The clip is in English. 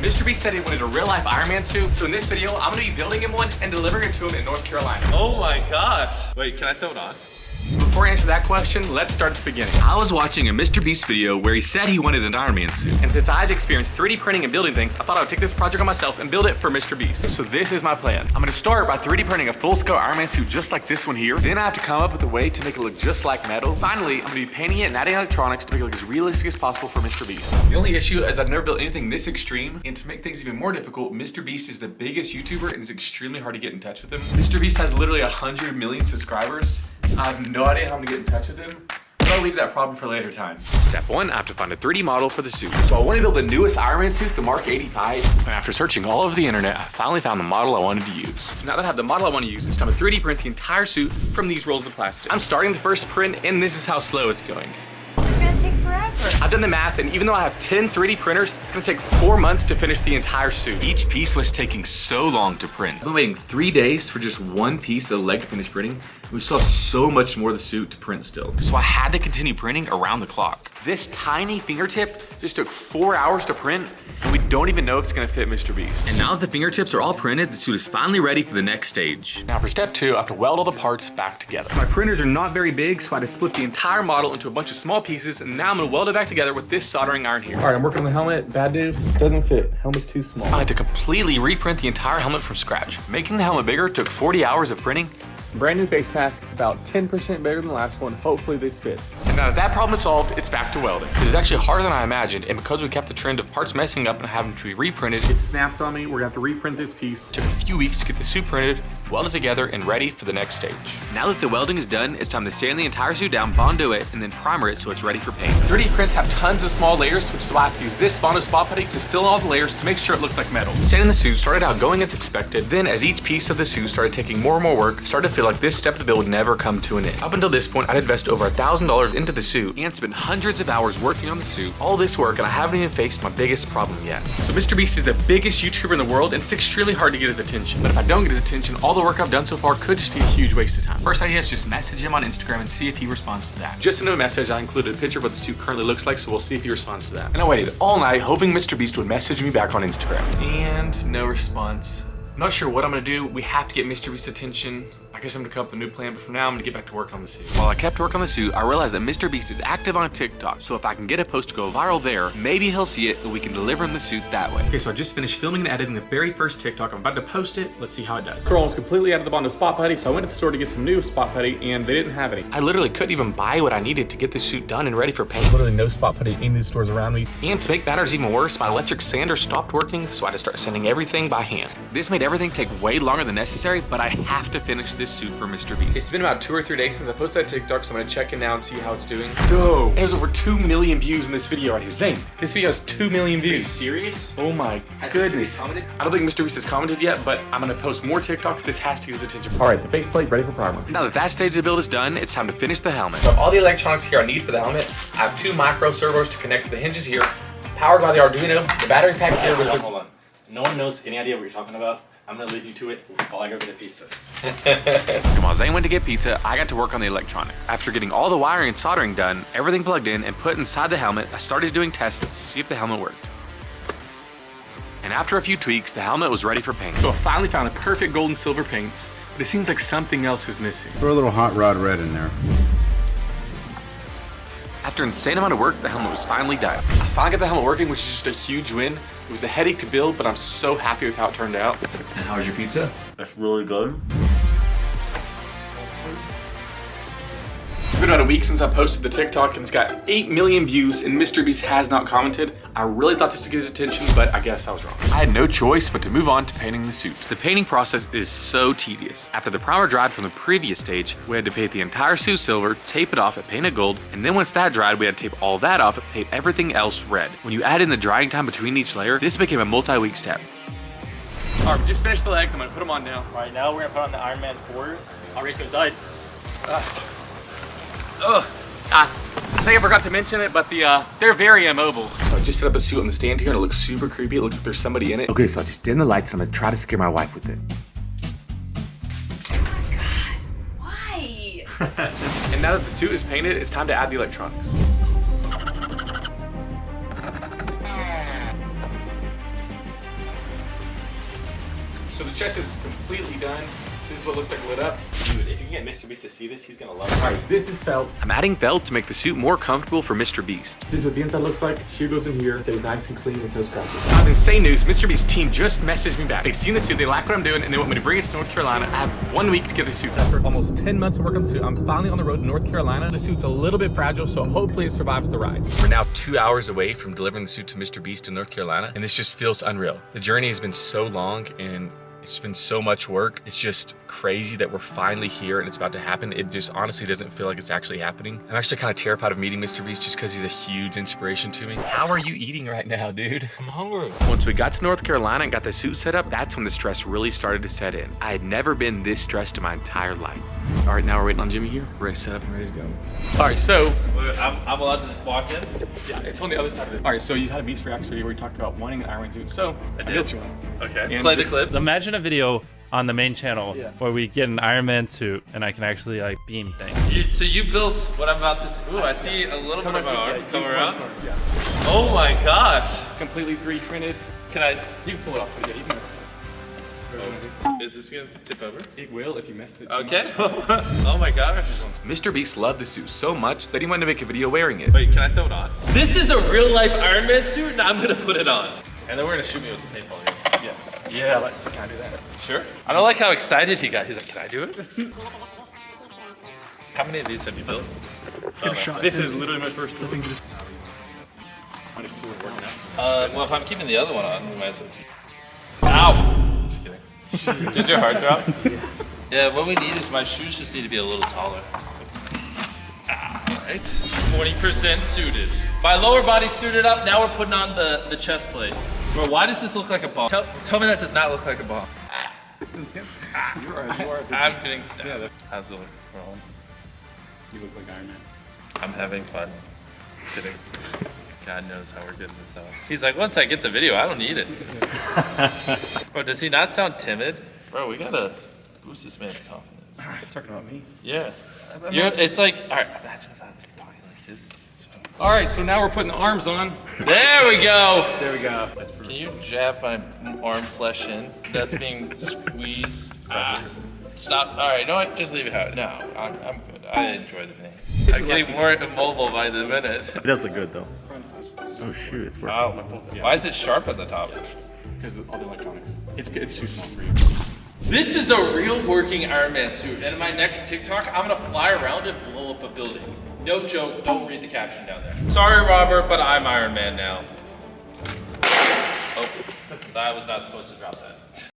Mr. Beast said he wanted a real-life Iron Man suit, so in this video, I'm gonna be building him one and delivering it to him in North Carolina. Oh my gosh. Wait, can I throw it on? Before I answer that question, let's start at the beginning. I was watching a Mr. Beast video where he said he wanted an Iron Man suit. And since I had experienced 3D printing and building things, I thought I would take this project on myself and build it for Mr. Beast. So this is my plan. I'm gonna start by 3D printing a full-scale Iron Man suit just like this one here. Then I have to come up with a way to make it look just like metal. Finally, I'm gonna be painting it and adding electronics to make it look as realistic as possible for Mr. Beast. The only issue is I've never built anything this extreme, and to make things even more difficult, Mr. Beast is the biggest YouTuber and it's extremely hard to get in touch with him. Mr. Beast has literally 100 million subscribers. I have no idea how I'm gonna get in touch with him, but I'll leave that problem for a later time. Step 1, I have to find a 3D model for the suit. So I want to build the newest Iron Man suit, the Mark 85. And after searching all over the internet, I finally found the model I wanted to use. So now that I have the model I want to use, it's time to 3D print the entire suit from these rolls of plastic. I'm starting the first print, and this is how slow it's going. It's gonna take forever. I've done the math, and even though I have 10 3D printers, it's gonna take 4 months to finish the entire suit. Each piece was taking so long to print. I've been waiting 3 days for just one piece of the leg to finish printing. We still have so much more of the suit to print still. So I had to continue printing around the clock. This tiny fingertip just took 4 hours to print, and we don't even know if it's gonna fit Mr. Beast. And now that the fingertips are all printed, the suit is finally ready for the next stage. Now for step 2, I have to weld all the parts back together. My printers are not very big, so I had to split the entire model into a bunch of small pieces, and now I'm gonna weld it back together with this soldering iron here. All right, I'm working on the helmet. Bad news, doesn't fit. Helmet's too small. I had to completely reprint the entire helmet from scratch. Making the helmet bigger took 40 hours of printing. Brand new face mask is about 10% better than the last one. Hopefully this fits. And now that that problem is solved, it's back to welding. It's actually harder than I imagined, and because we kept the trend of parts messing up and having to be reprinted, it snapped on me. We're gonna have to reprint this piece. Took a few weeks to get the suit printed, welded together, and ready for the next stage. Now that the welding is done, it's time to sand the entire suit down, Bondo it, and then primer it so it's ready for paint. 3D prints have tons of small layers, which is why I have to use this Bondo spot putty to fill all the layers to make sure it looks like metal. Sanding the suit started out going as expected, then as each piece of the suit started taking more and more work, it started to feel like this step of the build would never come to an end. Up until this point, I'd invested over $1,000 into the suit and spent hundreds of hours working on the suit. All this work, and I haven't even faced my biggest problem yet. So Mr. Beast is the biggest YouTuber in the world, and it's extremely hard to get his attention. But if I don't get his attention, all the work I've done so far could just be a huge waste of time. First idea is just message him on Instagram and see if he responds to that. Just in a message, I included a picture of what the suit currently looks like, so we'll see if he responds to that. And I waited all night hoping Mr. Beast would message me back on Instagram. And no response. I'm not sure what I'm gonna do. We have to get Mr. Beast's attention. I guess I'm gonna come up with a new plan, but for now I'm gonna get back to work on the suit. While I kept working on the suit, I realized that Mr. Beast is active on TikTok, so if I can get a post to go viral there, maybe he'll see it and we can deliver him the suit that way. Okay, so I just finished filming and editing the very first TikTok. I'm about to post it. Let's see how it does. Scroll is completely out of the Bondo spot putty, so I went to the store to get some new spot putty and they didn't have any. I literally couldn't even buy what I needed to get this suit done and ready for paint. Literally no spot putty in these stores around me. And to make matters even worse, my electric sander stopped working, so I had to start sanding everything by hand. This made everything take way longer than necessary, but I have to finish this suit for Mr. Beast. It's been about 2 or 3 days since I posted that TikTok, so I'm gonna check in now and see how it's doing. No, it has over 2 million views in this video right here. Zane, this video has 2 million views. Are you serious? Oh my goodness. I don't think Mr. Beast has commented yet, but I'm gonna post more TikToks. This has to get his attention. All right, the faceplate ready for primer. Now that that stage of the build is done, it's time to finish the helmet. So all the electronics here I need for the helmet, I have 2 micro servos to connect to the hinges here, powered by the Arduino, the battery pack here with the... Hold on. No one knows any idea what you're talking about. I'm gonna leave you to it while I go get a pizza. And while Zane went to get pizza, I got to work on the electronics. After getting all the wiring and soldering done, everything plugged in and put inside the helmet, I started doing tests to see if the helmet worked. And after a few tweaks, the helmet was ready for paint. So I finally found the perfect gold and silver paints, but it seems like something else is missing. Throw a little hot rod red in there. After an insane amount of work, the helmet was finally done. I finally got the helmet working, which is just a huge win. It was a headache to build, but I'm so happy with how it turned out. And how was your pizza? That's really good. It's been about a week since I posted the TikTok and it's got 8 million views and Mr. Beast has not commented. I really thought this would get his attention, but I guess I was wrong. I had no choice but to move on to painting the suit. The painting process is so tedious. After the primer dried from the previous stage, we had to paint the entire suit silver, tape it off, and paint it gold, and then once that dried, we had to tape all that off and paint everything else red. When you add in the drying time between each layer, this became a multi-week step. All right, we just finished the legs. I'm gonna put them on now. All right, now we're gonna put on the Iron Man 4s. I'll race you inside. I think I forgot to mention it, but they're very immobile. So I just set up a suit on the stand here and it looks super creepy. It looks like there's somebody in it. Okay, so I just dim the lights and I'm gonna try to scare my wife with it. Oh my god, why? And now that the suit is painted, it's time to add the electronics. So the chest is completely done. This is what it looks like lit up. Dude, if you can get Mr. Beast to see this, he's gonna love it. All right, this is felt. I'm adding felt to make the suit more comfortable for Mr. Beast. This is what the inside looks like. Shoe goes in here, stays nice and clean with no scratches. I have insane news. Mr. Beast team just messaged me back. They've seen the suit, they like what I'm doing, and they want me to bring it to North Carolina. I have 1 week to get the suit. After almost 10 months of work on the suit, I'm finally on the road to North Carolina. The suit's a little bit fragile, so hopefully it survives the ride. We're now 2 hours away from delivering the suit to Mr. Beast in North Carolina, and this just feels unreal. The journey has been so long, and it's been so much work. It's just crazy that we're finally here and it's about to happen. It just honestly doesn't feel like it's actually happening. I'm actually kind of terrified of meeting Mr. Beast just because he's a huge inspiration to me. How are you eating right now, dude? I'm hungry. Once we got to North Carolina and got the suit set up, that's when the stress really started to set in. I had never been this stressed in my entire life. All right, now we're waiting on Jimmy here. We're ready to set up and ready to go. All right, so Wait, I'm allowed to just walk in? yeah, it's on the other side of it. All right, so you had a Beast Reacts video where you talked about wanting an Iron Man suit. So I built you one. Okay. And Play the this- clip. Imagine a video on the main channel where we get an Iron Man suit and I can actually like beam things. So you built what I'm about to see. Ooh, I see a little bit of an arm come around. Yeah, Oh my gosh. completely 3D printed. Can I? You can pull it off, but yeah, you can mess it. Is this gonna tip over? It will if you mess it too Okay. much. Oh my gosh. Mr. Beast loved the suit so much that he wanted to make a video wearing it. Wait, can I throw it on? This is a real life Iron Man suit and I'm gonna put it on. And then we're gonna shoot me with the paintball gun. Yeah, like, can I do that? Sure. I don't like how excited he got. He's like, can I do it? How many of these have you built? This is literally my first one. Well, if I'm keeping the other one on, we might as well keep. Ow! Just kidding. Did your heart drop? Yeah, what we need is my shoes just need to be a little taller. Alright. 20% suited. My lower body's suited up, now we're putting on the chest plate. Bro, why does this look like a bomb? Tell me that does not look like a bomb. You are. I'm getting stabbed. How's it look? Roland? You look like Iron Man. I'm having fun. Kidding. God knows how we're getting this out. He's like, once I get the video, I don't need it. Bro, does he not sound timid? Bro, we gotta boost this man's confidence. Talking about me? Yeah. It's like, all right, imagine if I was talking like this. So. All right, so now we're putting the arms on. There we go. There we go. Can you jab my arm flesh in? That's being squeezed. Stop. All right, you know what? Just leave it out. No, I'm good. I enjoy the pain. I'm getting more immobile by the minute. It does look good though. Oh shoot, it's working. Wow. Why is it sharp at the top? Because of all the electronics. It's too small for you. This is a real working Iron Man suit, and in my next TikTok, I'm gonna fly around and blow up a building. No joke, don't read the caption down there. Sorry, Robert, but I'm Iron Man now. Oh, I was not supposed to drop that.